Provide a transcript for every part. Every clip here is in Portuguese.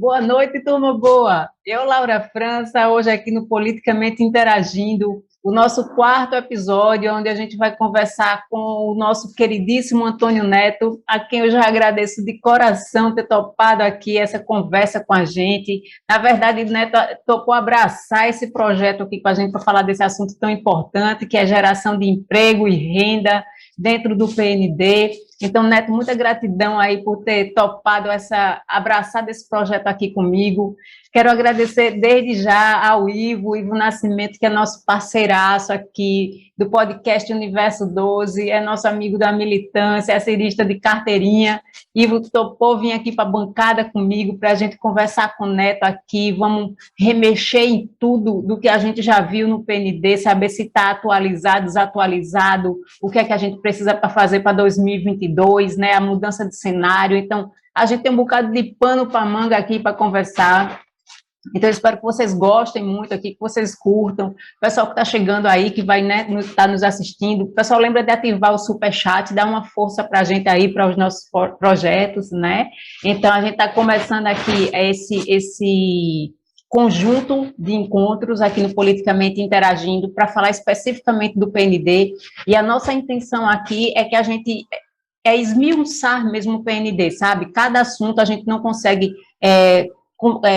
Boa noite, turma boa. Eu, Laura França, hoje aqui no Politicamente Interagindo, o nosso quarto episódio, onde a gente vai conversar com o nosso queridíssimo Antônio Neto, a quem eu já agradeço de coração ter topado aqui essa conversa com a gente. Na verdade, o Neto topou abraçar esse projeto aqui com a gente para falar desse assunto tão importante, que é geração de emprego e renda dentro do PND. Então, Neto, muita gratidão aí por ter topado abraçado esse projeto aqui comigo. Quero agradecer desde já ao Ivo Nascimento, que é nosso parceiraço aqui do podcast Universo 12, é nosso amigo da militância, é cirista de carteirinha. Ivo topou vir aqui para a bancada comigo para a gente conversar com o Neto aqui, vamos remexer em tudo do que a gente já viu no PND, saber se está atualizado, desatualizado, o que é que a gente precisa para fazer para 2022, né, a mudança de cenário. Então, a gente tem um bocado de pano para manga aqui para conversar. Então, eu espero que vocês gostem muito aqui, que vocês curtam. O pessoal que está chegando aí, que vai, né, estar nos assistindo, o pessoal lembra de ativar o superchat, dar uma força para a gente aí, para os nossos projetos, né? Então, a gente está começando aqui esse conjunto de encontros aqui no Politicamente Interagindo para falar especificamente do PND, e a nossa intenção aqui é que a gente esmiuçar mesmo o PND, sabe? Cada assunto a gente não consegue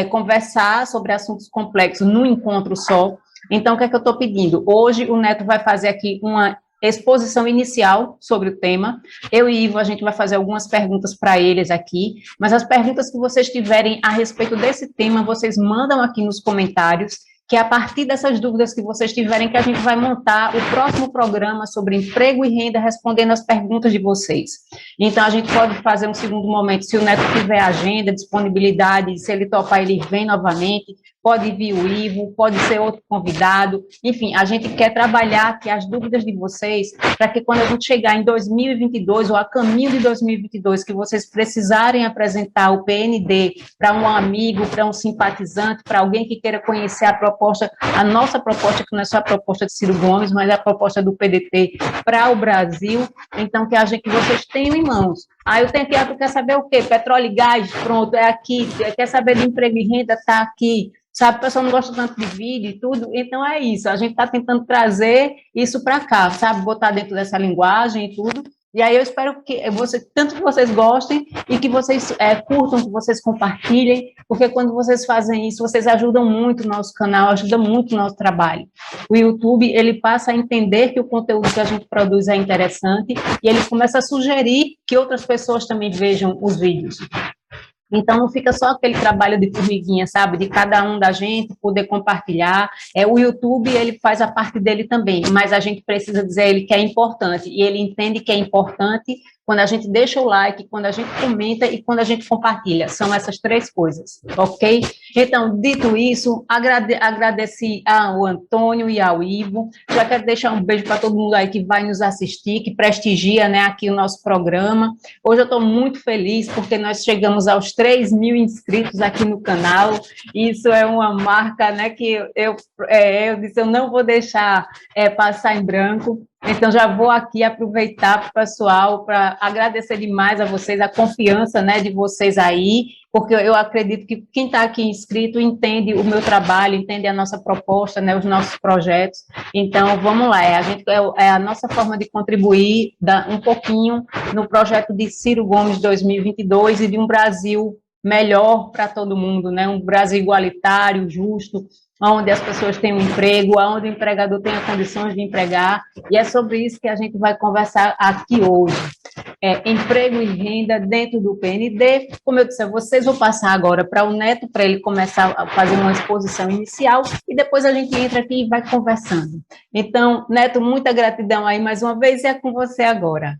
conversar sobre assuntos complexos num encontro só. Então, o que é que eu estou pedindo? Hoje o Neto vai fazer aqui uma exposição inicial sobre o tema. Eu e Ivo, a gente vai fazer algumas perguntas para eles aqui, mas as perguntas que vocês tiverem a respeito desse tema, vocês mandam aqui nos comentários, que é a partir dessas dúvidas que vocês tiverem que a gente vai montar o próximo programa sobre emprego e renda, respondendo as perguntas de vocês. Então, a gente pode fazer um segundo momento, se o Neto tiver agenda, disponibilidade, se ele topar, ele vem novamente, pode vir o Ivo, pode ser outro convidado, enfim, a gente quer trabalhar aqui as dúvidas de vocês, para que quando a gente chegar em 2022, ou a caminho de 2022, que vocês precisarem apresentar o PND para um amigo, para um simpatizante, para alguém que queira conhecer a nossa proposta, que não é só a proposta de Ciro Gomes, mas a proposta do PDT para o Brasil, então que vocês tenham em mãos. Eu tenho aqui, tu quer saber o quê? Petróleo e gás, pronto, é aqui, quer saber de emprego e renda, está aqui, sabe, o pessoal não gosta tanto de vídeo e tudo, então é isso, a gente está tentando trazer isso para cá, sabe, botar dentro dessa linguagem e tudo, e aí eu espero que tanto que vocês gostem e que vocês curtam, que vocês compartilhem, porque quando vocês fazem isso, vocês ajudam muito o nosso canal, ajudam muito o nosso trabalho. O YouTube, ele passa a entender que o conteúdo que a gente produz é interessante e ele começa a sugerir que outras pessoas também vejam os vídeos. Então, não fica só aquele trabalho de formiguinha, sabe, de cada um da gente poder compartilhar. O YouTube, ele faz a parte dele também, mas a gente precisa dizer a ele que é importante, e ele entende que é importante quando a gente deixa o like, quando a gente comenta e quando a gente compartilha. São essas três coisas, ok? Então, dito isso, agradeci ao Antônio e ao Ivo. Já quero deixar um beijo para todo mundo aí que vai nos assistir, que prestigia, né, aqui o nosso programa. Hoje eu estou muito feliz porque nós chegamos aos 3.000 inscritos aqui no canal. Isso é uma marca, né, que eu disse, eu não vou deixar passar em branco. Então, já vou aqui aproveitar para o pessoal, para agradecer demais a vocês, a confiança, né, de vocês aí, porque eu acredito que quem está aqui inscrito entende o meu trabalho, entende a nossa proposta, né, os nossos projetos. Então, vamos lá, é a nossa forma de contribuir um pouquinho no projeto de Ciro Gomes 2022 e de um Brasil melhor para todo mundo, né, um Brasil igualitário, justo, onde as pessoas têm um emprego, onde o empregador tenha condições de empregar, e é sobre isso que a gente vai conversar aqui hoje. Emprego e renda dentro do PND. Como eu disse a vocês, vou passar agora para o Neto, para ele começar a fazer uma exposição inicial, e depois a gente entra aqui e vai conversando. Então, Neto, muita gratidão aí mais uma vez, e é com você agora.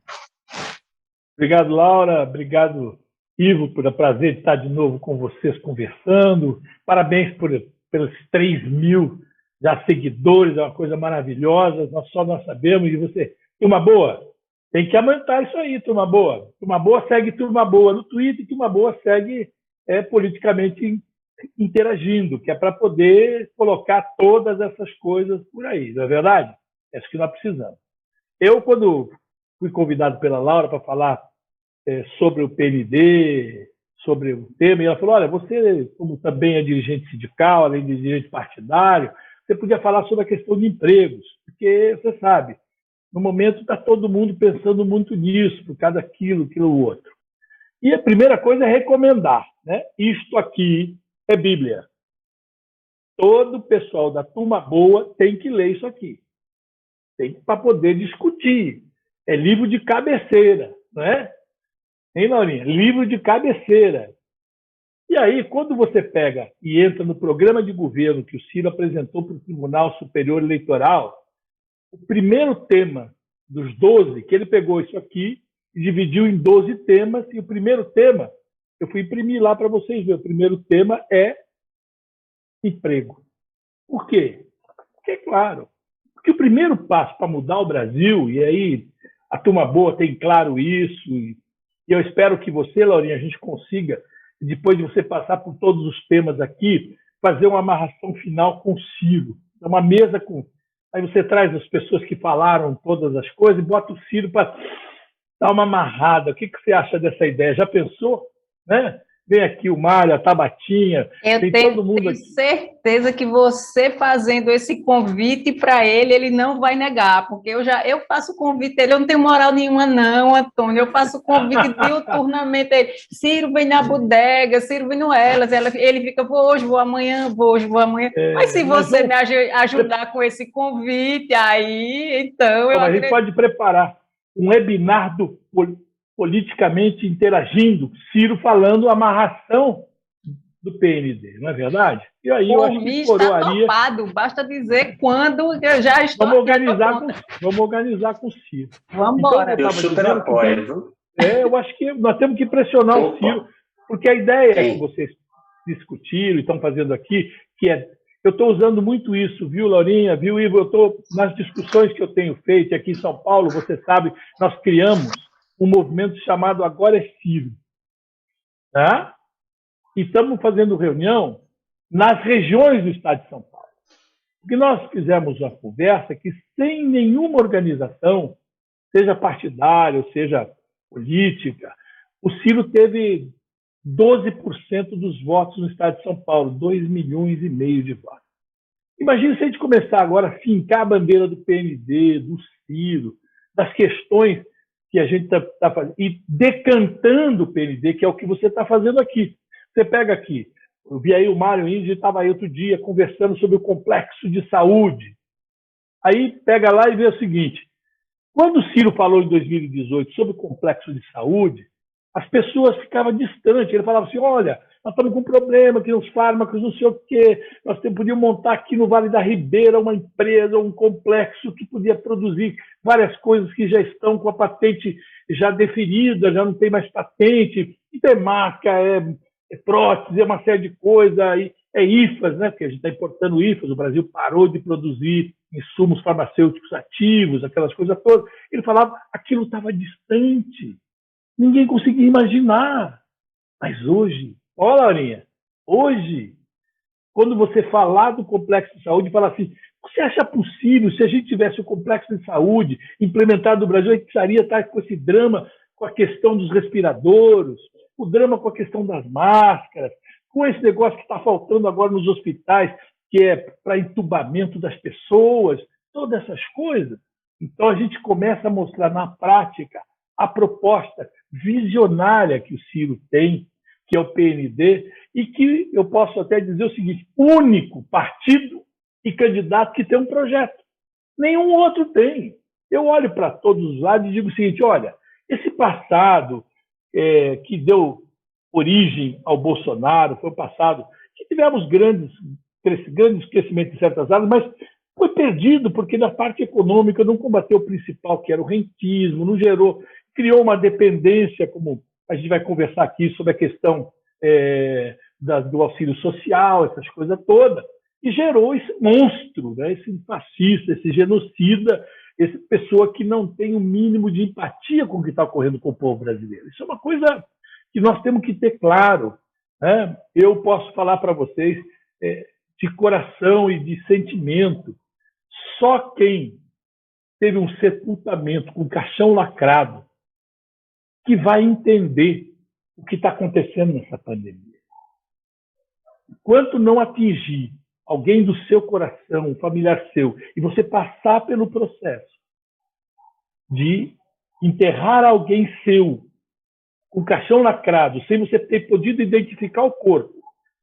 Obrigado, Laura. Obrigado, Ivo, por o prazer de estar de novo com vocês conversando. Parabéns pelos 3.000 já seguidores, é uma coisa maravilhosa, nós sabemos, e você, turma boa, tem que aumentar isso aí, turma boa. Turma boa segue turma boa no Twitter, turma boa segue politicamente interagindo, que é para poder colocar todas essas coisas por aí, não é verdade? É isso que nós precisamos. Eu, quando fui convidado pela Laura para falar sobre o PND, sobre o tema, e ela falou, olha, você, como também é dirigente sindical, além de dirigente partidário, você podia falar sobre a questão de empregos, porque você sabe, no momento está todo mundo pensando muito nisso, por causa daquilo, aquilo outro. E a primeira coisa é recomendar, né? Isto aqui é Bíblia. Todo pessoal da turma boa tem que ler isso aqui. Tem para poder discutir. É livro de cabeceira, não é? Hein, Laurinha? Livro de cabeceira. E aí, quando você pega e entra no programa de governo que o Ciro apresentou para o Tribunal Superior Eleitoral, o primeiro tema dos 12, que ele pegou isso aqui e dividiu em 12 temas, e o primeiro tema, eu fui imprimir lá para vocês verem, o primeiro tema é emprego. Por quê? Porque, claro, porque o primeiro passo para mudar o Brasil, e aí a turma boa tem claro isso, e eu espero que você, Laurinha, a gente consiga, depois de você passar por todos os temas aqui, fazer uma amarração final com o Ciro. Uma mesa com... Aí você traz as pessoas que falaram todas as coisas e bota o Ciro para dar uma amarrada. O que você acha dessa ideia? Já pensou? Né? Vem aqui o Mário, a Tabatinha, tem todo mundo aqui. Tenho certeza que você fazendo esse convite para ele, ele não vai negar, porque eu faço o convite dele, eu não tenho moral nenhuma não, Antônio, eu faço o convite diuturnamente, ele, Ciro vem na bodega, Ciro vem no Elas, ele fica, vou hoje, vou amanhã, vou hoje, vou amanhã, mas se você me ajudar com esse convite, aí, então... Mas a gente pode preparar um webinar do politicamente interagindo, Ciro falando a amarração do PND, não é verdade? E aí eu acho que coroaria... Está topado, basta dizer quando eu já estou Vamos organizar com o Ciro. Vamos embora. Então, eu super apoio. Eu acho que nós temos que pressionar o Ciro, porque a ideia que vocês discutiram e estão fazendo aqui, que é... Eu estou usando muito isso, viu, Laurinha, viu, Ivo? Eu estou, nas discussões que eu tenho feito aqui em São Paulo, você sabe, nós criamos um movimento chamado Agora é Ciro. Tá? E estamos fazendo reunião nas regiões do estado de São Paulo. Porque nós fizemos uma conversa que, sem nenhuma organização, seja partidária, seja política, o Ciro teve 12% dos votos no estado de São Paulo, 2,5 milhões de votos. Imagina se a gente começar agora a fincar a bandeira do PND, do Ciro, das questões que a gente está fazendo, e decantando o PND, que é o que você está fazendo aqui. Você pega aqui, eu vi aí o Mário Índio, estava aí outro dia conversando sobre o complexo de saúde. Aí pega lá e vê o seguinte, quando o Ciro falou em 2018 sobre o complexo de saúde, as pessoas ficavam distantes. Ele falava assim, olha, nós estamos com um problema aqui nos fármacos, não sei o quê, nós podíamos montar aqui no Vale da Ribeira uma empresa, um complexo que podia produzir várias coisas que já estão com a patente já definida, já não tem mais patente, então é marca, é prótese, é uma série de coisas, é IFAS, né? Porque a gente está importando IFAS, o Brasil parou de produzir insumos farmacêuticos ativos, aquelas coisas todas. Ele falava, aquilo estava distante. Ninguém conseguia imaginar. Mas hoje, ó, Laurinha, hoje, quando você falar do complexo de saúde, fala assim, você acha possível, se a gente tivesse o complexo de saúde implementado no Brasil, a gente precisaria estar com esse drama com a questão dos respiradores, o drama com a questão das máscaras, com esse negócio que está faltando agora nos hospitais, que é para entubamento das pessoas, todas essas coisas. Então, a gente começa a mostrar na prática a proposta visionária que o Ciro tem, que é o PND, e que eu posso até dizer o seguinte, único partido e candidato que tem um projeto. Nenhum outro tem. Eu olho para todos os lados e digo o seguinte, olha, esse passado que deu origem ao Bolsonaro, foi o passado que tivemos grandes crescimentos em certas áreas, mas foi perdido porque na parte econômica não combateu o principal, que era o rentismo, não gerou, criou uma dependência, como a gente vai conversar aqui sobre a questão do auxílio social, essas coisas todas, e gerou esse monstro, né, esse fascista, esse genocida, essa pessoa que não tem o mínimo de empatia com o que está ocorrendo com o povo brasileiro. Isso é uma coisa que nós temos que ter claro. Né? Eu posso falar para vocês de coração e de sentimento. Só quem teve um sepultamento com caixão lacrado que vai entender o que está acontecendo nessa pandemia. Enquanto não atingir alguém do seu coração, um familiar seu, e você passar pelo processo de enterrar alguém seu com o caixão lacrado, sem você ter podido identificar o corpo,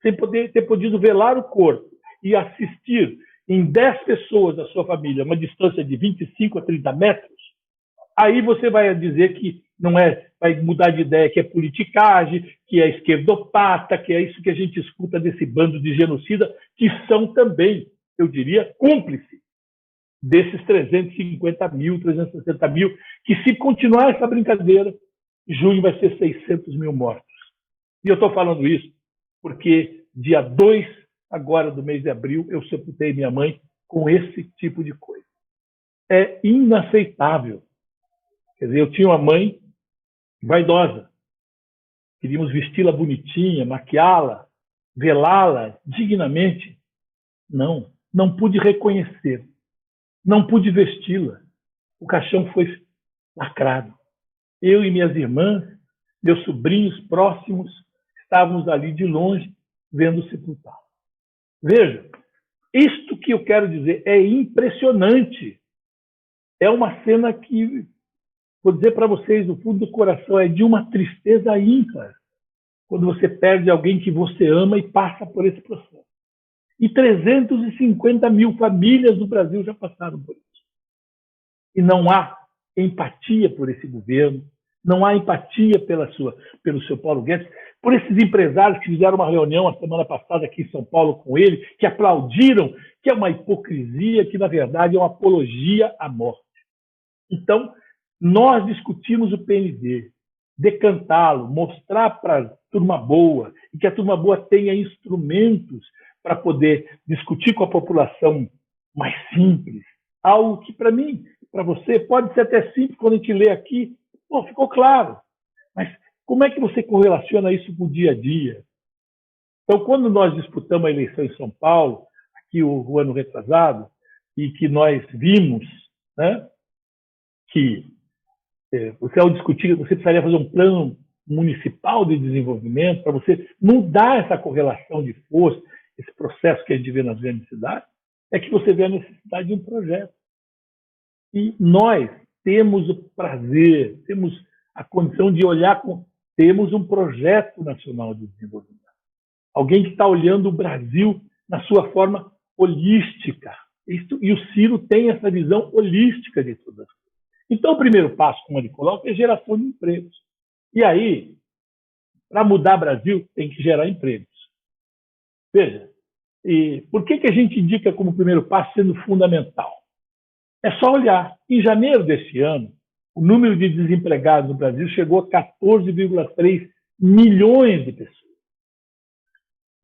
sem ter podido velar o corpo e assistir em 10 pessoas da sua família, uma distância de 25 a 30 metros, aí você vai dizer que não é, vai mudar de ideia, que é politicagem, que é esquerdopata, que é isso que a gente escuta desse bando de genocida, que são também, eu diria, cúmplices desses 350 mil, 360 mil, que se continuar essa brincadeira, junho vai ser 600 mil mortos. E eu estou falando isso porque dia 2 agora do mês de abril eu sepultei minha mãe com esse tipo de coisa. É inaceitável. Quer dizer, eu tinha uma mãe vaidosa. Queríamos vesti-la bonitinha, maquiá-la, velá-la dignamente. Não pude reconhecer. Não pude vesti-la. O caixão foi lacrado. Eu e minhas irmãs, meus sobrinhos próximos, estávamos ali de longe, vendo sepultá-la. Veja, isto que eu quero dizer é impressionante. É uma cena que, vou dizer para vocês, no fundo do coração, é de uma tristeza ímpar, quando você perde alguém que você ama e passa por esse processo. E 350 mil famílias do Brasil já passaram por isso. E não há empatia por esse governo, não há empatia pelo seu Paulo Guedes, por esses empresários que fizeram uma reunião a semana passada aqui em São Paulo com ele, que aplaudiram, que é uma hipocrisia, que na verdade é uma apologia à morte. Então, nós discutimos o PND, decantá-lo, mostrar para a turma boa, e que a turma boa tenha instrumentos para poder discutir com a população mais simples, algo que para mim, para você, pode ser até simples quando a gente lê aqui, pô, ficou claro, mas como é que você correlaciona isso com o dia a dia? Então, quando nós disputamos a eleição em São Paulo, aqui o ano retrasado, e que nós vimos, né, que você, ao discutir, você precisaria fazer um plano municipal de desenvolvimento para você mudar essa correlação de força, esse processo que a gente vê nas grandes cidades, é que você vê a necessidade de um projeto. E nós temos o prazer, temos a condição de olhar temos um projeto nacional de desenvolvimento. Alguém que está olhando o Brasil na sua forma holística. E o Ciro tem essa visão holística de tudo. Então, o primeiro passo, como ele coloca, é geração de empregos. E aí, para mudar o Brasil, tem que gerar empregos. Veja, e por que a gente indica como primeiro passo sendo fundamental? É só olhar. Em janeiro deste ano, o número de desempregados no Brasil chegou a 14,3 milhões de pessoas.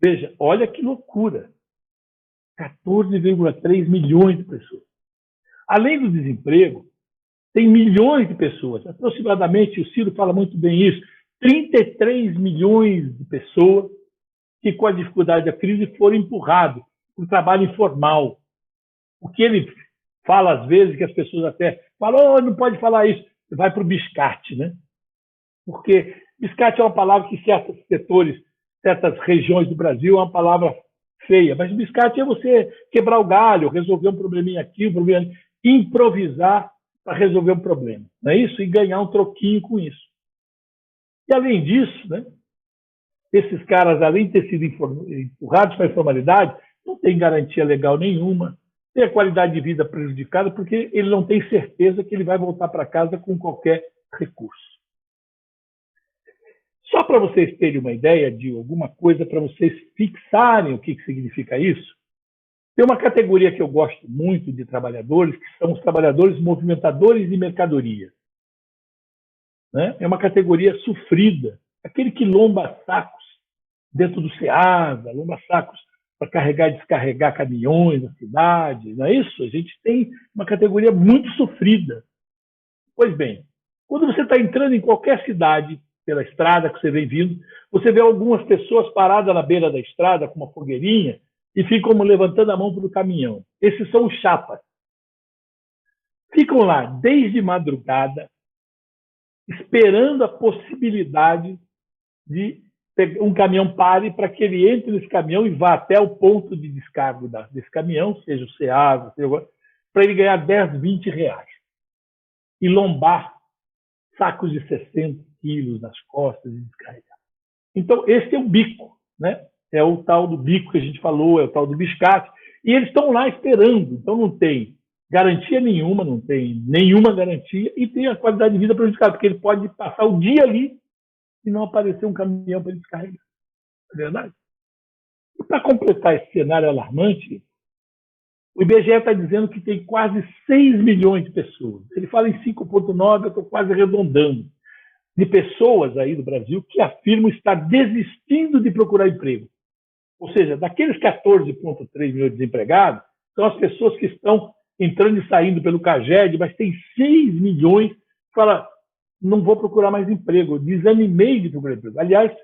Veja, olha que loucura. 14,3 milhões de pessoas. Além do desemprego, tem milhões de pessoas, aproximadamente, o Ciro fala muito bem isso, 33 milhões de pessoas que, com a dificuldade da crise, foram empurrados para o trabalho informal. O que ele fala, às vezes, que as pessoas até falam, oh, não pode falar isso, vai para o biscate, né? Porque biscate é uma palavra que certos setores, certas regiões do Brasil é uma palavra feia, mas biscate é você quebrar o galho, resolver um probleminha aqui, um problema ali, improvisar para resolver um problema, não é isso? E ganhar um troquinho com isso. E, além disso, né, esses caras, além de ter sido empurrados para a informalidade, não tem garantia legal nenhuma, tem a qualidade de vida prejudicada, porque ele não tem certeza que ele vai voltar para casa com qualquer recurso. Só para vocês terem uma ideia de alguma coisa, para vocês fixarem o que significa isso, tem uma categoria que eu gosto muito de trabalhadores, que são os trabalhadores movimentadores de mercadoria. Né? É uma categoria sofrida, aquele que lomba sacos dentro do SEASA, lomba sacos para carregar e descarregar caminhões na cidade, não é isso? A gente tem uma categoria muito sofrida. Pois bem, quando você está entrando em qualquer cidade, pela estrada que você vem vindo, você vê algumas pessoas paradas na beira da estrada com uma fogueirinha e ficam levantando a mão para o caminhão. Esses são os chapas. Ficam lá desde madrugada, esperando a possibilidade de um caminhão pare para que ele entre nesse caminhão e vá até o ponto de descarga desse caminhão, seja o Ceasa, para ele ganhar 10, 20 reais. E lombar sacos de 60 quilos nas costas e descarregar. Então, esse é o bico, né? É o tal do bico que a gente falou, é o tal do biscate. E eles estão lá esperando, então não tem garantia nenhuma, não tem nenhuma garantia e tem a qualidade de vida prejudicada, porque ele pode passar o dia ali e não aparecer um caminhão para ele descarregar. É verdade? E para completar esse cenário alarmante, o IBGE está dizendo que tem quase 6 milhões de pessoas. Ele fala em 5,9, eu estou quase arredondando, de pessoas aí do Brasil que afirmam estar desistindo de procurar emprego. Ou seja, daqueles 14,3 milhões de desempregados, são as pessoas que estão entrando e saindo pelo CAGED, mas tem 6 milhões que falam, não vou procurar mais emprego, eu desanimei de procurar emprego. Aliás,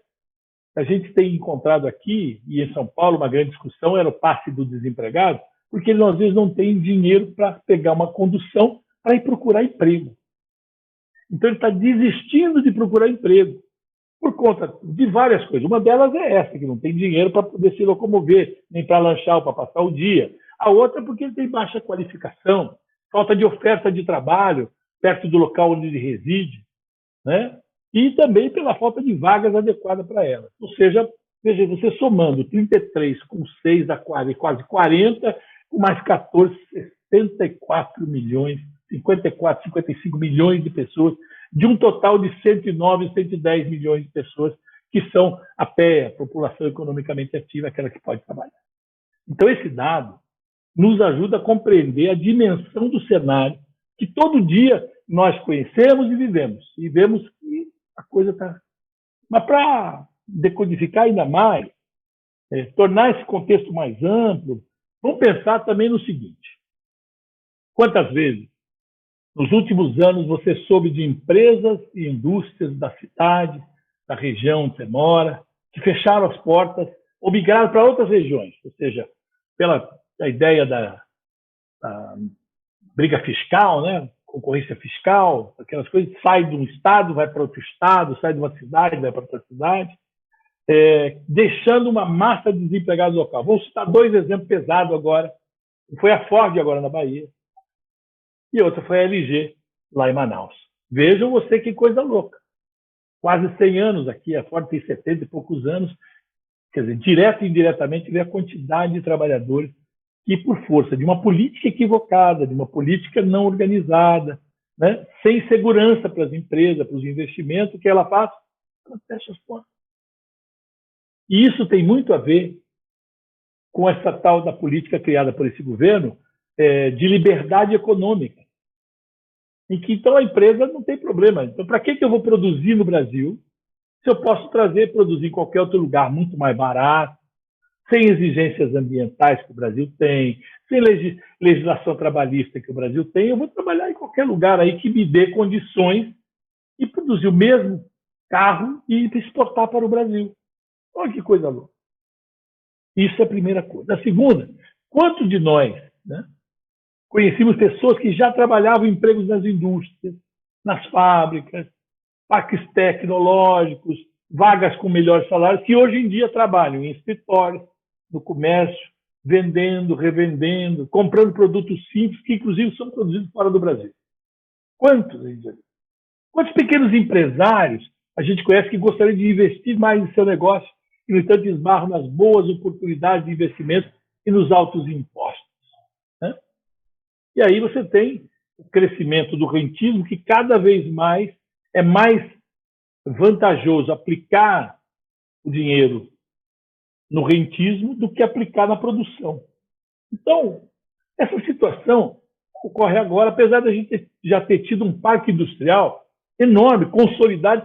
a gente tem encontrado aqui, e em São Paulo, uma grande discussão era o passe do desempregado, porque ele, às vezes, não tem dinheiro para pegar uma condução para ir procurar emprego. Então, ele está desistindo de procurar emprego, por conta de várias coisas. Uma delas é essa, que não tem dinheiro para poder se locomover, nem para lanchar ou para passar o dia. A outra é porque ele tem baixa qualificação, falta de oferta de trabalho perto do local onde ele reside, né? E também pela falta de vagas adequadas para ela. Ou seja, veja, você somando 33 com 6 dá quase 40, com mais 14, 64 milhões, 54, 55 milhões de pessoas, de um total de 109, 110 milhões de pessoas que são a PEA, a população economicamente ativa, aquela que pode trabalhar. Então, esse dado nos ajuda a compreender a dimensão do cenário que todo dia nós conhecemos e vivemos. E vemos que a coisa está... Mas para decodificar ainda mais, tornar esse contexto mais amplo, vamos pensar também no seguinte. Quantas vezes, nos últimos anos, você soube de empresas e indústrias da cidade, da região onde você mora, que fecharam as portas ou migraram para outras regiões, ou seja, pela ideia da briga fiscal, né? Concorrência fiscal, aquelas coisas, sai de um estado, vai para outro estado, sai de uma cidade, vai para outra cidade, deixando uma massa de desempregados local. Vou citar 2 exemplos pesados agora. Foi a Ford agora na Bahia e outra foi a LG lá em Manaus. Vejam você que coisa louca. Quase 100 anos aqui, a Ford tem 70 e poucos anos, quer dizer, direto e indiretamente, vê a quantidade de trabalhadores que, por força de uma política equivocada, de uma política não organizada, né, sem segurança para as empresas, para os investimentos, o que ela faz? Ela fecha as portas. E isso tem muito a ver com essa tal da política criada por esse governo de liberdade econômica, em que, então, a empresa não tem problema. Então, para que eu vou produzir no Brasil se eu posso produzir em qualquer outro lugar muito mais barato, sem exigências ambientais que o Brasil tem, sem legislação trabalhista que o Brasil tem, eu vou trabalhar em qualquer lugar aí que me dê condições e produzir o mesmo carro e exportar para o Brasil. Olha que coisa louca. Isso é a primeira coisa. A segunda, quantos de nós, né, conhecemos pessoas que já trabalhavam em empregos nas indústrias, nas fábricas, parques tecnológicos, vagas com melhores salários, que hoje em dia trabalham em escritórios, no comércio, vendendo, revendendo, comprando produtos simples, que inclusive são produzidos fora do Brasil. Quantos pequenos empresários a gente conhece que gostariam de investir mais em seu negócio e, no entanto, esbarram nas boas oportunidades de investimento e nos altos impostos, né? E aí você tem o crescimento do rentismo, que cada vez mais é mais vantajoso aplicar o dinheiro no rentismo do que aplicar na produção. Então, essa situação ocorre agora, apesar de a gente já ter tido um parque industrial enorme, consolidado,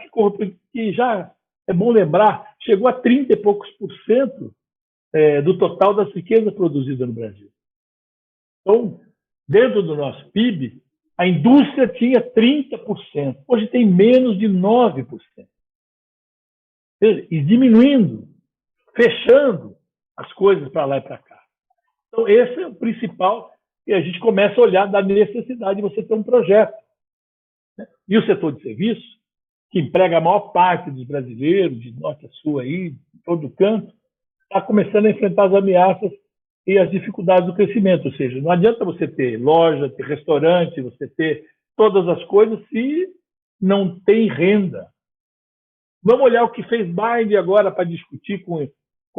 que já, é bom lembrar, chegou a 30 e poucos % do total das riquezas produzidas no Brasil. Então, dentro do nosso PIB, a indústria tinha 30%, hoje tem menos de 9%. E diminuindo, fechando as coisas para lá e para cá. Então, esse é o principal, e a gente começa a olhar da necessidade de você ter um projeto, né? E o setor de serviço, que emprega a maior parte dos brasileiros, de norte a sul, aí, de todo canto, está começando a enfrentar as ameaças e as dificuldades do crescimento. Ou seja, não adianta você ter loja, ter restaurante, você ter todas as coisas se não tem renda. Vamos olhar o que fez Biden agora para discutir com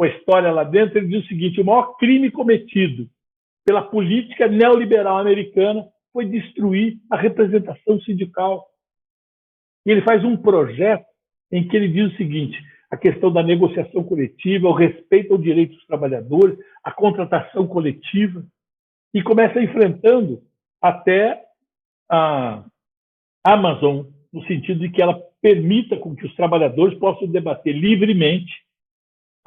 a história lá dentro. Ele diz o seguinte: o maior crime cometido pela política neoliberal americana foi destruir a representação sindical. E ele faz um projeto em que ele diz o seguinte: a questão da negociação coletiva, o respeito ao direito dos trabalhadores, a contratação coletiva, e começa enfrentando até a Amazon, no sentido de que ela permita com que os trabalhadores possam debater livremente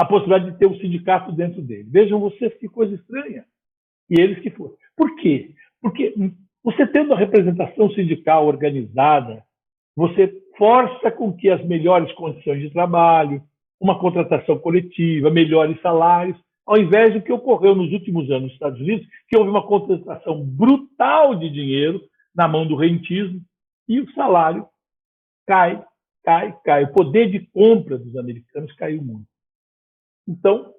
a possibilidade de ter um sindicato dentro dele. Vejam vocês que coisa estranha. E eles que foram. Por quê? Porque você tendo a representação sindical organizada, você força com que as melhores condições de trabalho, uma contratação coletiva, melhores salários, ao invés do que ocorreu nos últimos anos nos Estados Unidos, que houve uma concentração brutal de dinheiro na mão do rentismo e o salário cai. O poder de compra dos americanos caiu muito. Então,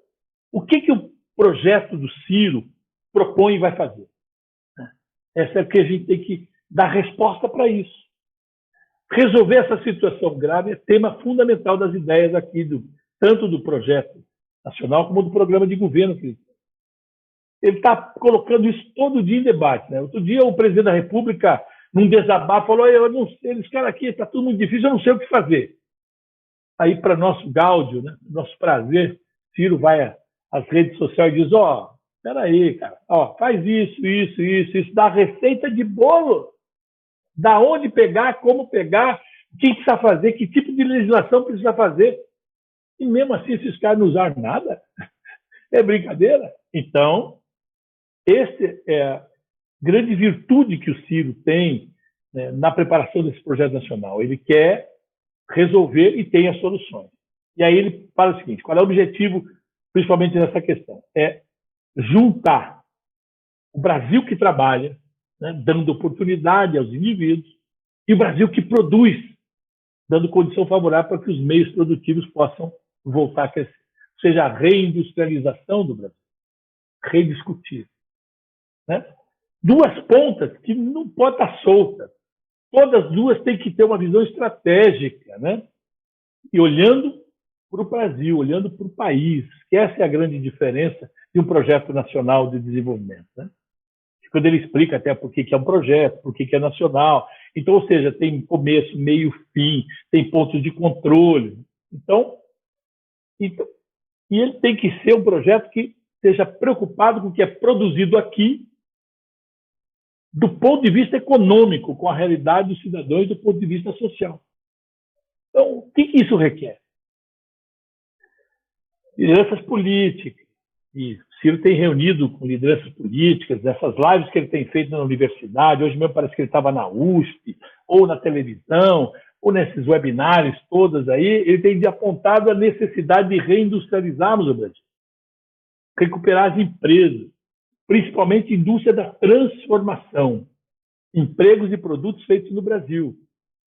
o que o projeto do Ciro propõe e vai fazer? Essa é o que a gente tem que dar resposta para isso. Resolver essa situação grave é tema fundamental das ideias aqui, tanto do projeto nacional como do programa de governo. Ele está colocando isso todo dia em debate. Né? Outro dia, o presidente da República, num desabafo, falou: eu não sei, eles caras aqui, está tudo muito difícil, eu não sei o que fazer. Aí, para nosso gáudio, né, nosso prazer, Ciro vai às redes sociais e diz: espera aí, cara, faz isso, dá receita de bolo. Da onde pegar, como pegar, o que precisa fazer, que tipo de legislação precisa fazer. E mesmo assim, esses caras não usaram nada. É brincadeira? Então, essa é a grande virtude que o Ciro tem, né, na preparação desse projeto nacional. Ele quer resolver e tem as soluções. E aí ele fala o seguinte: qual é o objetivo, principalmente nessa questão? É juntar o Brasil que trabalha, né, dando oportunidade aos indivíduos, e o Brasil que produz, dando condição favorável para que os meios produtivos possam voltar a crescer. Ou seja, a reindustrialização do Brasil. Rediscutir. Né? Duas pontas que não podem estar soltas. Todas duas têm que ter uma visão estratégica, né? E olhando para o Brasil, olhando para o país, que essa é a grande diferença de um projeto nacional de desenvolvimento. Né? Quando ele explica até por que é um projeto, por que é nacional. Então, ou seja, tem começo, meio, fim, tem pontos de controle. Então, e ele tem que ser um projeto que esteja preocupado com o que é produzido aqui, do ponto de vista econômico, com a realidade dos cidadãos e do ponto de vista social. Então, o que isso requer? Lideranças políticas. E o Ciro tem reunido com lideranças políticas, essas lives que ele tem feito na universidade, hoje mesmo parece que ele estava na USP, ou na televisão, ou nesses webinários todas aí, ele tem apontado a necessidade de reindustrializarmos o Brasil. Recuperar as empresas, principalmente a indústria da transformação, empregos e produtos feitos no Brasil.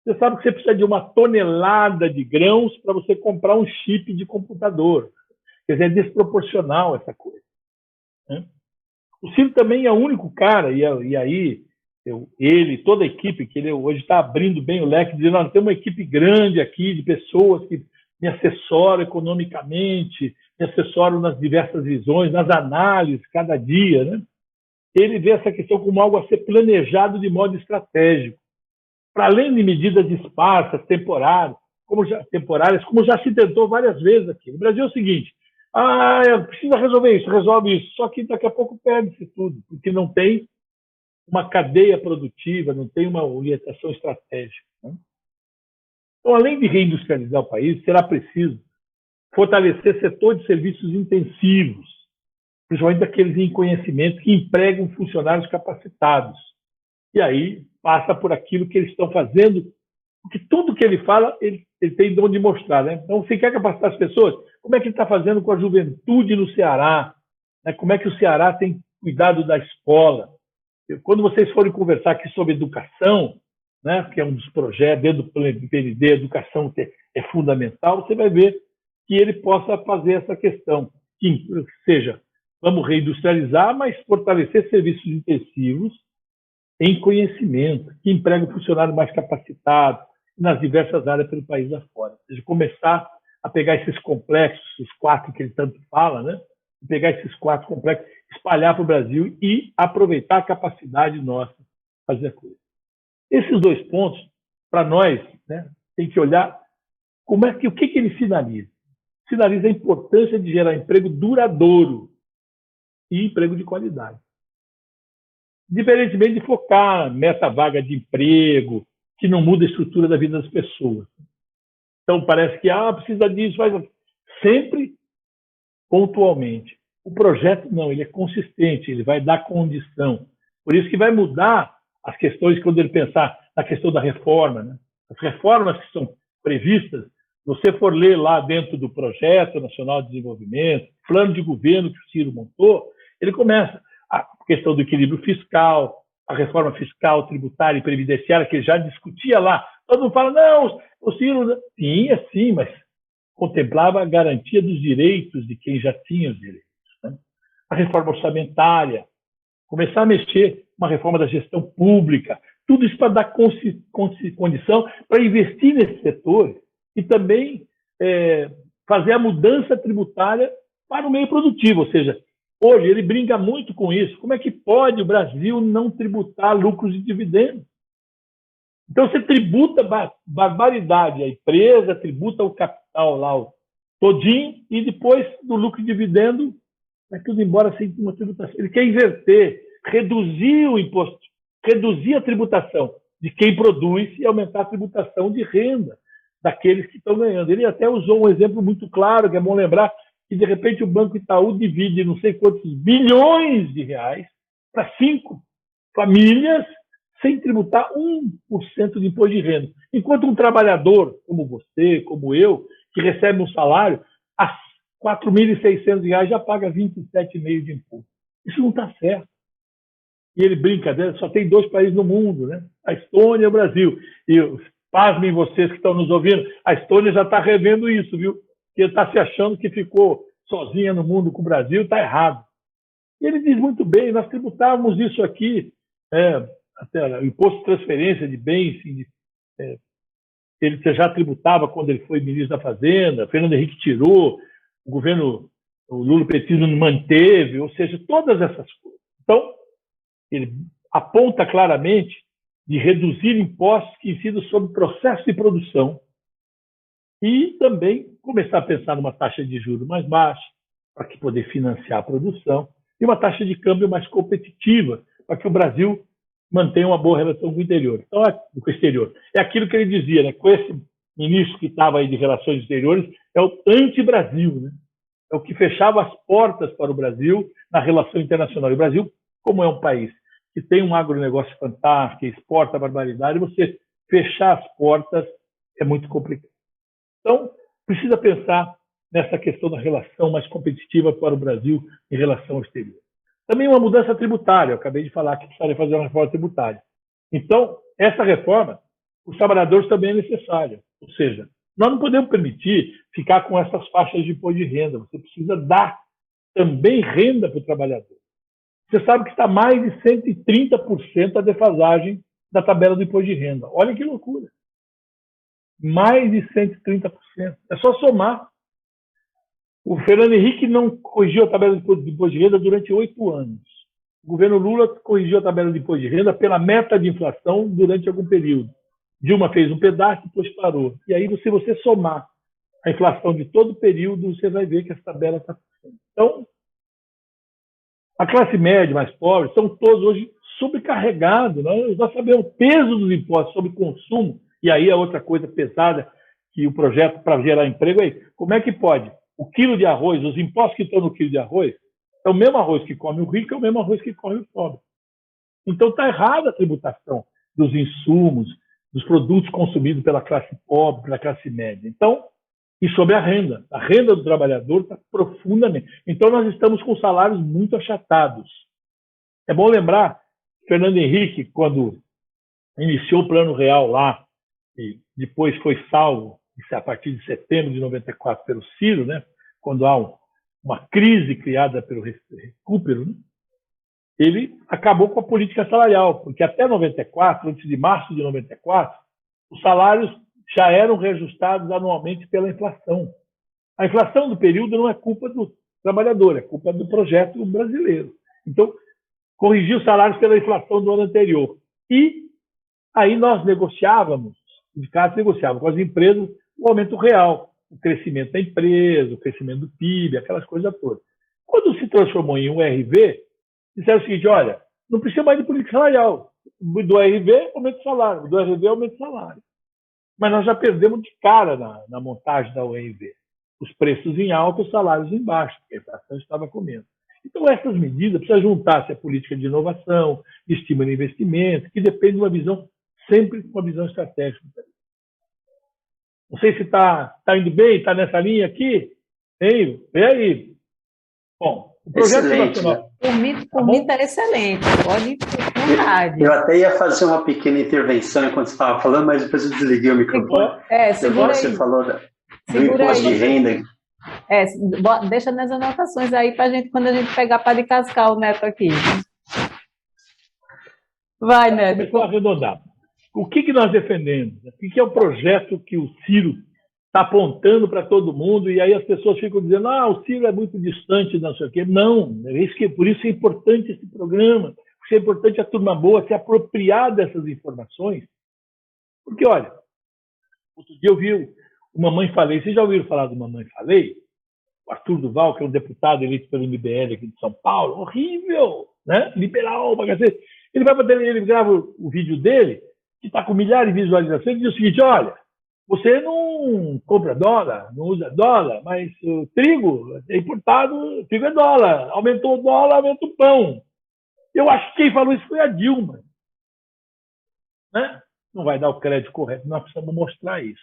Você sabe que você precisa de 1 tonelada de grãos para você comprar um chip de computador. Quer dizer, é desproporcional essa coisa. Né? O Ciro também é o único cara, e aí ele, toda a equipe, que ele hoje está abrindo bem o leque, dizendo: nós temos uma equipe grande aqui de pessoas que me assessoram economicamente, me assessoram nas diversas visões, nas análises, cada dia. Né? Ele vê essa questão como algo a ser planejado de modo estratégico, para além de medidas esparsas, temporárias, como já se tentou várias vezes aqui. No Brasil é o seguinte: precisa resolver isso, resolve isso, só que daqui a pouco perde-se tudo, porque não tem uma cadeia produtiva, não tem uma orientação estratégica. Né? Então, além de reindustrializar o país, será preciso fortalecer setor de serviços intensivos, principalmente daqueles em conhecimento que empregam funcionários capacitados. E aí passa por aquilo que eles estão fazendo, porque tudo que ele fala, ele tem de onde mostrar. Né? Então, se quer capacitar as pessoas, como é que ele está fazendo com a juventude no Ceará? Né? Como é que o Ceará tem cuidado da escola? Quando vocês forem conversar aqui sobre educação, né, que é um dos projetos, dentro do PND, educação que é fundamental, você vai ver que ele possa fazer essa questão, que seja, vamos reindustrializar, mas fortalecer serviços intensivos em conhecimento, que emprega o funcionário mais capacitado nas diversas áreas pelo país afora. Ou seja, começar a pegar esses complexos, os 4 que ele tanto fala, né, pegar esses 4 complexos, espalhar para o Brasil e aproveitar a capacidade nossa de fazer a coisa. Esses 2 pontos, para nós, né, tem que olhar o que ele sinaliza. Sinaliza a importância de gerar emprego duradouro e emprego de qualidade. Diferentemente de focar nessa vaga de emprego, que não muda a estrutura da vida das pessoas. Então, parece que precisa disso, faz sempre pontualmente. O projeto não, ele é consistente, ele vai dar condição. Por isso que vai mudar as questões quando ele pensar na questão da reforma, né? As reformas que são previstas, se você for ler lá dentro do Projeto Nacional de Desenvolvimento, plano de governo que o Ciro montou, ele começa a questão do equilíbrio fiscal, a reforma fiscal, tributária e previdenciária, que ele já discutia lá. Todo mundo fala, não, o Ciro tinha sim, mas contemplava a garantia dos direitos de quem já tinha os direitos, né? A reforma orçamentária, começar a mexer uma reforma da gestão pública, tudo isso para dar condição para investir nesse setor e também fazer a mudança tributária para o meio produtivo. Ou seja, hoje ele brinca muito com isso. Como é que pode o Brasil não tributar lucros e dividendos? Então você tributa barbaridade, a empresa tributa o capital lá todinho e depois do lucro e dividendo vai tudo embora sem uma tributação. Ele quer inverter, reduzir o imposto, reduzir a tributação de quem produz e aumentar a tributação de renda daqueles que estão ganhando. Ele até usou um exemplo muito claro, que é bom lembrar, que de repente o Banco Itaú divide não sei quantos bilhões de reais para 5 famílias sem tributar 1% de imposto de renda. Enquanto um trabalhador, como você, como eu, que recebe um salário, a R$ 4.600 já paga 27,5% de imposto. Isso não está certo. E ele brinca, né? Só tem 2 países no mundo, né? A Estônia e o Brasil. E pasmem vocês que estão nos ouvindo, a Estônia já está revendo isso, viu? Porque está se achando que ficou sozinha no mundo com o Brasil, está errado. E ele diz muito bem, nós tributávamos isso aqui, até o imposto de transferência de bens, ele já tributava quando ele foi ministro da Fazenda, Fernando Henrique tirou, o Lula petismo manteve, ou seja, todas essas coisas. Então, ele aponta claramente de reduzir impostos que incidam sobre o processo de produção e também começar a pensar numa taxa de juros mais baixa para que poder financiar a produção e uma taxa de câmbio mais competitiva para que o Brasil mantenha uma boa relação com o interior. Então, com o exterior. É aquilo que ele dizia, né? Com esse ministro que estava aí de Relações Exteriores, é o anti-Brasil, né? É o que fechava as portas para o Brasil na relação internacional. E o Brasil, como é um país que tem um agronegócio fantástico, que exporta a barbaridade, você fechar as portas é muito complicado. Então, precisa pensar nessa questão da relação mais competitiva para o Brasil em relação ao exterior. Também uma mudança tributária. Eu acabei de falar que precisaria fazer uma reforma tributária. Então, essa reforma, os trabalhadores também é necessária. Ou seja, nós não podemos permitir ficar com essas faixas de imposto de renda. Você precisa dar também renda para o trabalhador. Você sabe que está mais de 130% a defasagem da tabela do imposto de renda. Olha que loucura. Mais de 130%. É só somar. O Fernando Henrique não corrigiu a tabela de imposto de renda durante 8 anos. O governo Lula corrigiu a tabela de imposto de renda pela meta de inflação durante algum período. Dilma fez um pedaço e depois parou. E aí, se você somar a inflação de todo o período, você vai ver que essa tabela está funcionando. Então, a classe média mais pobre são todos hoje sobrecarregados. Nós sabemos o peso dos impostos sobre consumo, e aí é outra coisa pesada que o projeto para gerar emprego é como é que pode? O quilo de arroz, os impostos que estão no quilo de arroz, é o mesmo arroz que come o rico, é o mesmo arroz que come o pobre. Então está errada a tributação dos insumos, dos produtos consumidos pela classe pobre, pela classe média. Então, e sobre a renda do trabalhador está profundamente. Então nós estamos com salários muito achatados. É bom lembrar, Fernando Henrique, quando iniciou o Plano Real lá, e depois foi salvo, a partir de setembro de 94, pelo Ciro, né? Quando há uma crise criada pelo recupero, né? Ele acabou com a política salarial, porque até 94, antes de março de 94, os salários já eram reajustados anualmente pela inflação. A inflação do período não é culpa do trabalhador, é culpa do projeto brasileiro. Então, corrigiu os salários pela inflação do ano anterior. E aí nós negociávamos, os sindicatos negociavam com as empresas o aumento real, o crescimento da empresa, o crescimento do PIB, aquelas coisas todas. Quando se transformou em URV, disseram o seguinte: olha, não precisa mais de política salarial. Do URV, aumento de salário. Do URV, aumento de salário. Mas nós já perdemos de cara na montagem da URV. Os preços em alta, os salários em baixo, porque a inflação estava comendo. Então, essas medidas precisam juntar-se à política de inovação, de estímulo de investimento, que depende de uma visão, sempre uma visão estratégica. Não sei se está indo bem, está nessa linha aqui. Hein? Vê aí. Bom, o projeto nacional. Por mim está excelente, pode ir por vontade. Eu até ia fazer uma pequena intervenção enquanto você estava falando, mas depois eu desliguei o microfone. Segura você aí. falou do imposto de renda. Deixa nas anotações aí para gente, quando a gente pegar para de cascar o Neto aqui. Vai, Neto. Vou arredondar. O que nós defendemos? O que é o projeto que o Ciro está apontando para todo mundo, e aí as pessoas ficam dizendo: o Ciro é muito distante, não sei o quê. Não, por isso é importante esse programa, por isso é importante a turma boa se apropriar dessas informações. Porque, olha, outro dia eu vi o Mamãe Falei. Vocês já ouviram falar do Mamãe Falei? O Arthur Duval, que é um deputado eleito pelo MBL aqui de São Paulo, horrível, né? Liberal, bagaceiro. Ele grava o vídeo dele, que está com milhares de visualizações, e diz o seguinte: olha, você não compra dólar, não usa dólar, mas o trigo é importado, o trigo é dólar. Aumentou o dólar, aumenta o pão. Eu acho que quem falou isso foi a Dilma. Né? Não vai dar o crédito correto, nós precisamos mostrar isso.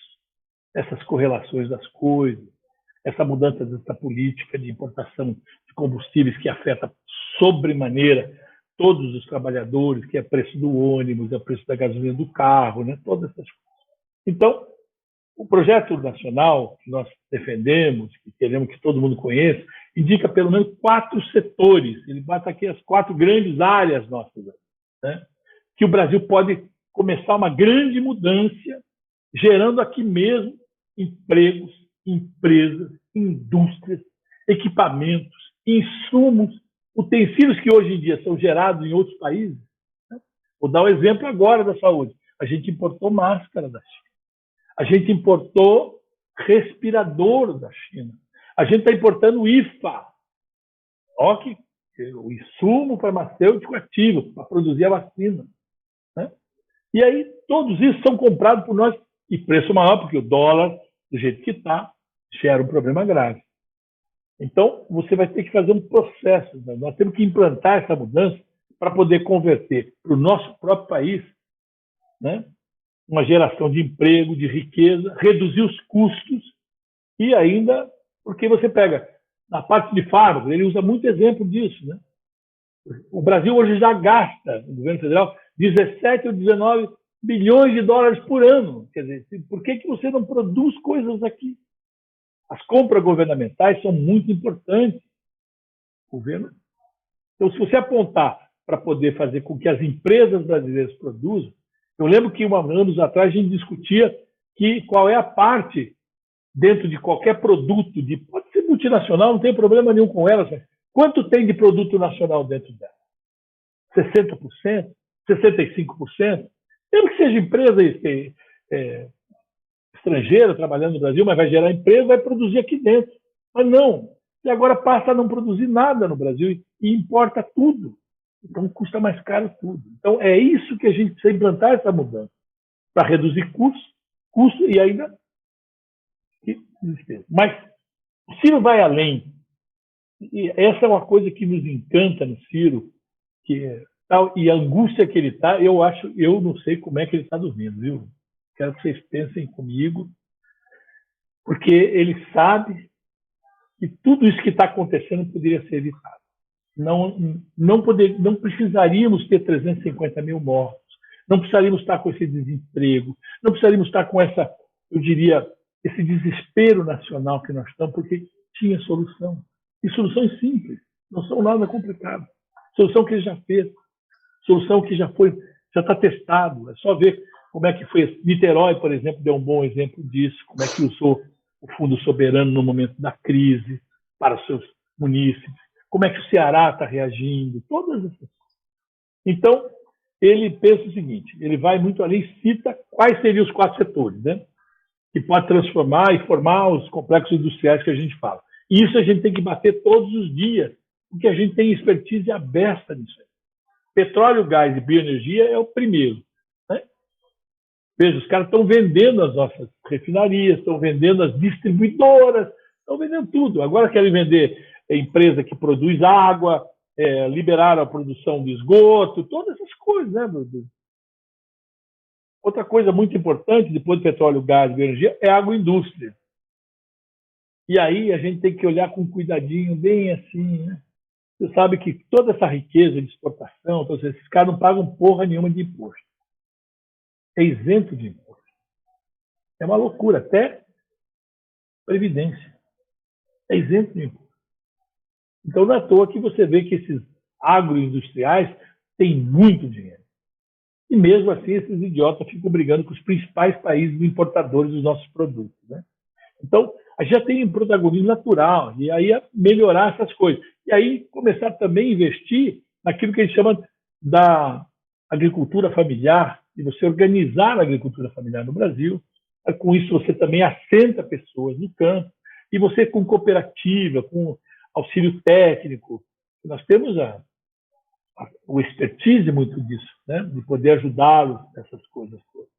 Essas correlações das coisas, essa mudança dessa política de importação de combustíveis que afeta sobremaneira todos os trabalhadores, que é o preço do ônibus, é o preço da gasolina do carro, né? Todas essas coisas. Então, o projeto nacional que nós defendemos, que queremos que todo mundo conheça, indica pelo menos 4 setores. Ele bota aqui as 4 grandes áreas nossas, né? Que o Brasil pode começar uma grande mudança, gerando aqui mesmo empregos, empresas, indústrias, equipamentos, insumos, utensílios que hoje em dia são gerados em outros países. Né? Vou dar um exemplo agora da saúde. A gente importou máscara da China. A gente importou respirador da China. A gente está importando IFA, o insumo farmacêutico ativo para produzir a vacina. Né? E aí, todos isso são comprados por nós e preço maior, porque o dólar, do jeito que está, gera um problema grave. Então, você vai ter que fazer um processo. Né? Nós temos que implantar essa mudança para poder converter para o nosso próprio país, né? Uma geração de emprego, de riqueza, reduzir os custos e ainda, porque você pega, na parte de fármacos, ele usa muito exemplo disso. Né? O Brasil hoje já gasta, o governo federal, 17 ou 19 bilhões de dólares por ano. Quer dizer, por que você não produz coisas aqui? As compras governamentais são muito importantes. Governo. Então, se você apontar para poder fazer com que as empresas brasileiras produzam, eu lembro que anos atrás a gente discutia qual é a parte dentro de qualquer produto, pode ser multinacional, não tem problema nenhum com elas, mas quanto tem de produto nacional dentro dela? 60%? 65%? Mesmo que seja empresa estrangeira trabalhando no Brasil, mas vai gerar emprego, vai produzir aqui dentro. Mas não. E agora passa a não produzir nada no Brasil e importa tudo. Então custa mais caro tudo. Então é isso que a gente precisa implantar, essa mudança, para reduzir custo e ainda despesa. Mas o Ciro vai além. E essa é uma coisa que nos encanta no Ciro, e a angústia que ele está, eu não sei como é que ele está dormindo, viu? Quero que vocês pensem comigo, porque ele sabe que tudo isso que está acontecendo poderia ser evitado. Não precisaríamos ter 350 mil mortos. não precisaríamos estar com esse desemprego, não precisaríamos estar com essa, eu diria, esse desespero nacional que nós estamos, porque tinha solução. E soluções simples, não são nada complicado. Solução que ele já fez, solução que já está testado. É só ver como é que foi. Niterói, por exemplo, deu um bom exemplo disso, como é que usou o Fundo Soberano no momento da crise para os seus munícipes, como é que o Ceará está reagindo, todas essas coisas. Então, ele pensa o seguinte, ele vai muito além e cita quais seriam os 4 setores, né? Que pode transformar e formar os complexos industriais que a gente fala. E isso a gente tem que bater todos os dias, porque a gente tem expertise aberta nisso. Petróleo, gás e bioenergia é o primeiro. Né? Veja, os caras estão vendendo as nossas refinarias, estão vendendo as distribuidoras, estão vendendo tudo. Agora querem vender a empresa que produz água, liberar a produção de esgoto, todas essas coisas. Né? Outra coisa muito importante, depois do petróleo, gás e bioenergia, é a agroindústria. E aí a gente tem que olhar com cuidadinho, bem assim, né? Você sabe que toda essa riqueza de exportação, então, esses caras não pagam porra nenhuma de imposto. É isento de imposto. É uma loucura, até previdência. É isento de imposto. Então não é à toa que você vê que esses agroindustriais têm muito dinheiro. E mesmo assim esses idiotas ficam brigando com os principais países importadores dos nossos produtos. Né? Então, a gente já tem um protagonismo natural, e aí é melhorar essas coisas. E aí começar também a investir naquilo que a gente chama da agricultura familiar, e você organizar a agricultura familiar no Brasil. Com isso você também assenta pessoas no campo, e você com cooperativa, com auxílio técnico, nós temos o expertise muito disso, né? De poder ajudá-los nessas coisas todas.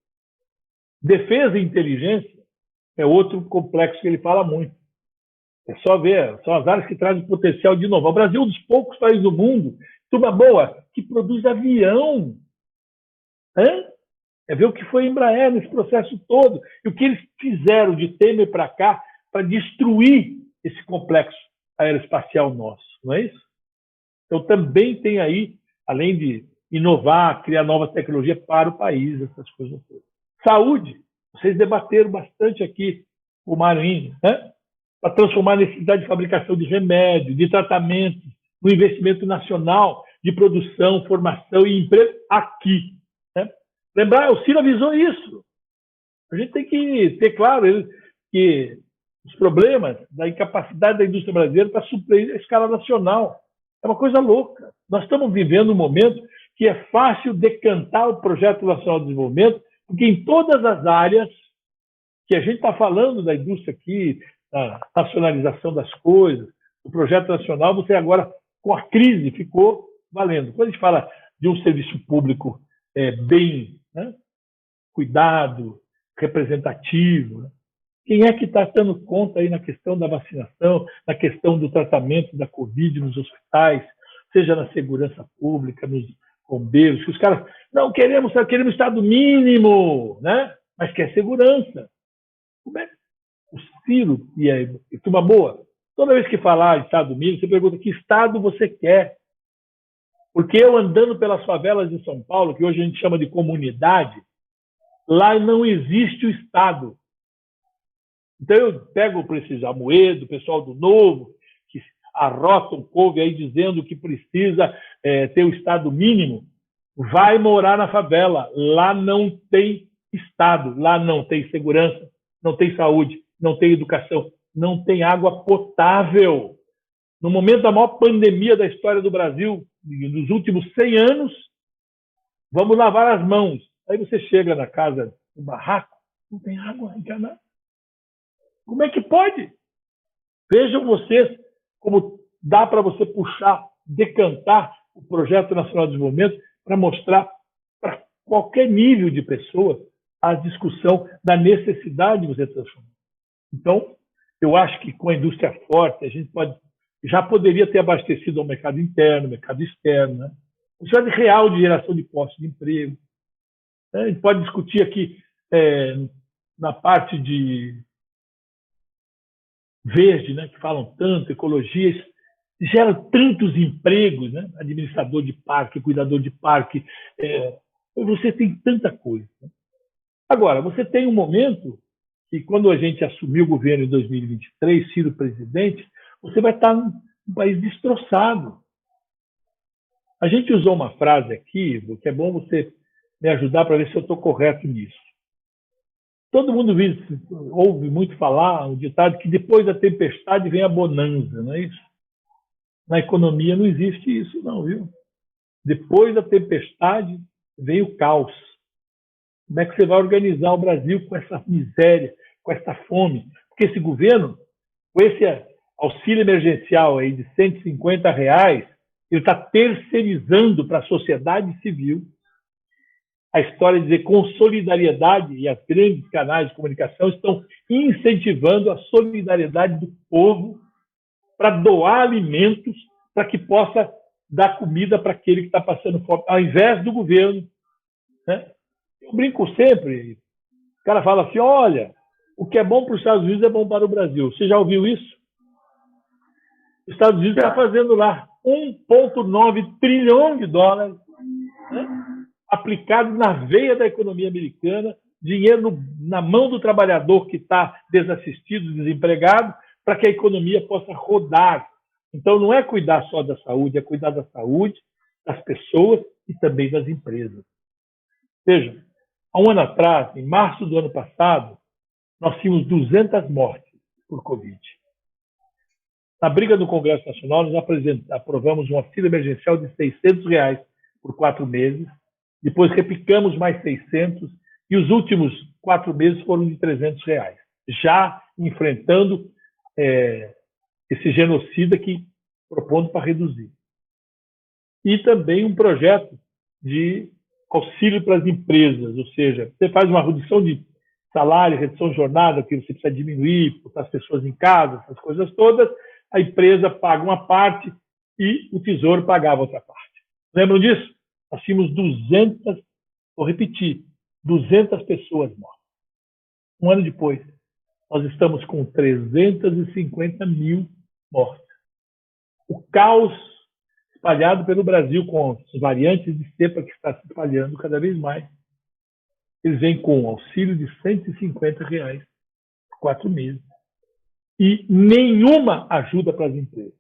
Defesa e inteligência é outro complexo que ele fala muito. É só ver, são as áreas que trazem potencial de inovar. O Brasil é um dos poucos países do mundo, turma boa, que produz avião. É ver o que foi a Embraer nesse processo todo e o que eles fizeram de Temer para cá para destruir esse complexo aeroespacial nosso, não é isso? Então também tem aí, além de inovar, criar novas tecnologias para o país, essas coisas todas. Saúde. Vocês debateram bastante aqui o Marinho, né? Para transformar a necessidade de fabricação de remédio, de tratamentos, no investimento nacional de produção, formação e emprego aqui. Né? Lembrar, o Ciro avisou isso. A gente tem que ter claro que os problemas da incapacidade da indústria brasileira para suprir a escala nacional. É uma coisa louca. Nós estamos vivendo um momento que é fácil decantar o Projeto Nacional de Desenvolvimento, porque em todas as áreas que a gente está falando da indústria aqui, da nacionalização das coisas, o projeto nacional, você agora, com a crise, ficou valendo. Quando a gente fala de um serviço público bem, né, cuidado, representativo, né? Quem é que está dando conta aí na questão da vacinação, na questão do tratamento da Covid nos hospitais, seja na segurança pública, nos bombeiros, que os caras não queremos Estado mínimo, né? Mas quer segurança. Como é? O Ciro e turma boa, toda vez que falar de Estado mínimo, você pergunta que Estado você quer. Porque eu andando pelas favelas de São Paulo, que hoje a gente chama de comunidade, lá não existe o Estado. Então eu pego para esses Amoedo, o pessoal do Novo, que arrotam couve aí dizendo que precisa ter o Estado mínimo, vai morar na favela. Lá não tem Estado, lá não tem segurança, não tem saúde, não tem educação, não tem água potável. No momento da maior pandemia da história do Brasil, nos últimos 100 anos, vamos lavar as mãos. Aí você chega na casa do barraco, não tem água encanada. Como é que pode? Vejam vocês como dá para você puxar, decantar o Projeto Nacional de Desenvolvimento para mostrar para qualquer nível de pessoa a discussão da necessidade de você transformar. Então, eu acho que com a indústria forte, a gente já poderia ter abastecido ao mercado interno, mercado externo, né? Necessidade real de geração de postos de emprego. A gente pode discutir aqui na parte de verde, né, que falam tanto, ecologia, gera tantos empregos, né? Administrador de parque, cuidador de parque, Você tem tanta coisa. Agora, você tem um momento que, quando a gente assumiu o governo em 2023, Ciro presidente, você vai estar num país destroçado. A gente usou uma frase aqui, que é bom você me ajudar para ver se eu estou correto nisso. Todo mundo ouve muito falar, um ditado, que depois da tempestade vem a bonança, não é isso? Na economia não existe isso, não, viu? Depois da tempestade vem o caos. Como é que você vai organizar o Brasil com essa miséria, com essa fome? Porque esse governo, com esse auxílio emergencial aí de R$ 150, ele está terceirizando para a sociedade civil a história de dizer com solidariedade, e as grandes canais de comunicação estão incentivando a solidariedade do povo para doar alimentos para que possa dar comida para aquele que está passando fome, ao invés do governo. Né? Eu brinco sempre, o cara fala assim, olha, o que é bom para os Estados Unidos é bom para o Brasil. Você já ouviu isso? Os Estados Unidos está fazendo lá 1,9 trilhão de dólares, né? Aplicados na veia da economia americana, dinheiro na mão do trabalhador que está desassistido, desempregado, para que a economia possa rodar. Então, não é cuidar só da saúde, é cuidar da saúde, das pessoas e também das empresas. Veja, há um ano atrás, em março do ano passado, nós tínhamos 200 mortes por Covid. Na briga do Congresso Nacional, nós aprovamos um auxílio emergencial de R$600 por 4 meses, depois replicamos mais 600, e os últimos 4 meses foram de R$300, já enfrentando esse genocida que propondo para reduzir. E também um projeto de auxílio para as empresas, ou seja, você faz uma redução de salário, redução de jornada, que você precisa diminuir, botar as pessoas em casa, essas coisas todas, a empresa paga uma parte e o Tesouro pagava outra parte. Lembram disso? Nós tínhamos 200, vou repetir, 200 pessoas mortas. Um ano depois, nós estamos com 350 mil mortos. O caos espalhado pelo Brasil com as variantes de cepa que está se espalhando cada vez mais. Eles vêm com um auxílio de R$150 por 4 meses. E nenhuma ajuda para as empresas.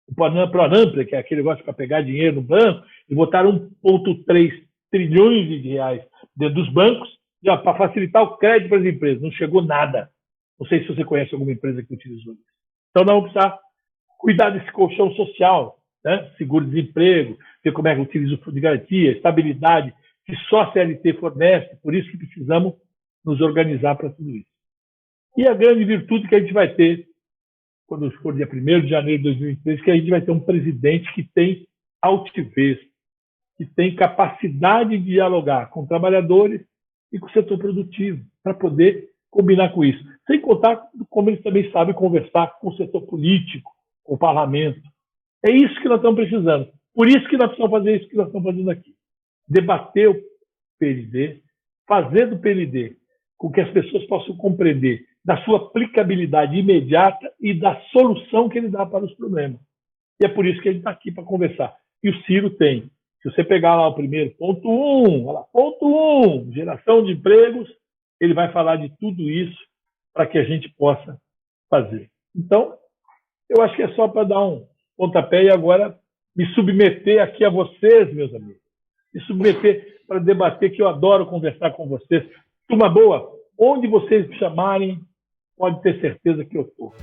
O Pronamp, que é aquele negócio para pegar dinheiro no banco, e botar 1,3 trilhões de reais dentro dos bancos para facilitar o crédito para as empresas. Não chegou nada. Não sei se você conhece alguma empresa que utilizou isso. Então, nós vamos precisar cuidar desse colchão social, né? Seguro-desemprego, ver como é que utiliza o fundo de garantia, estabilidade, que só a CLT fornece, por isso que precisamos nos organizar para tudo isso. E a grande virtude que a gente vai ter, quando for dia 1º de janeiro de 2023, que a gente vai ter um presidente que tem altivez, que tem capacidade de dialogar com trabalhadores e com o setor produtivo, para poder combinar com isso. Sem contar como eles também sabem conversar com o setor político, com o parlamento. É isso que nós estamos precisando. Por isso que nós precisamos fazer isso que nós estamos fazendo aqui. Debater o PLD, fazer do PLD com que as pessoas possam compreender da sua aplicabilidade imediata e da solução que ele dá para os problemas. E é por isso que a gente está aqui para conversar. E o Ciro tem. Se você pegar lá o primeiro, ponto 1, geração de empregos, ele vai falar de tudo isso para que a gente possa fazer. Então, eu acho que é só para dar um pontapé e agora me submeter aqui a vocês, meus amigos. Me submeter para debater, que eu adoro conversar com vocês. Turma boa, onde vocês me chamarem, pode ter certeza que eu estou.